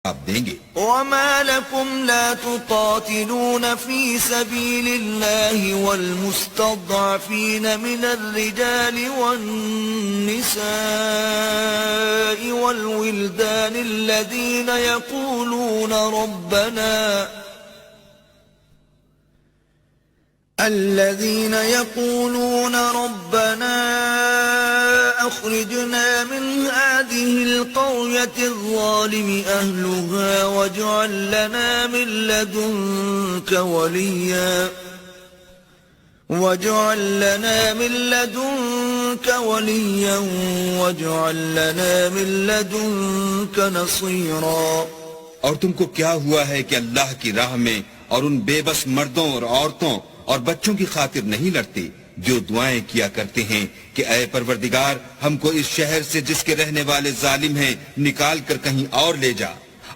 آپ دیں گے. وما لكم لا تقاتلون في سبيل الله والمستضعفين من الرجال والنساء والولدان الذين يقولون ربنا أخرجنا من هذه القرية الظالم أهلها واجعل لنا من لدنك وليا واجعل لنا من لدنك نصيرا. اور تم کو کیا ہوا ہے کہ اللہ کی راہ میں اور ان بے بس مردوں اور عورتوں اور بچوں کی خاطر نہیں لڑتے جو دعائیں کیا کرتے ہیں کہ اے پروردگار ہم کو اس شہر سے جس کے رہنے والے ظالم ہیں نکال کر کہیں اور لے جا.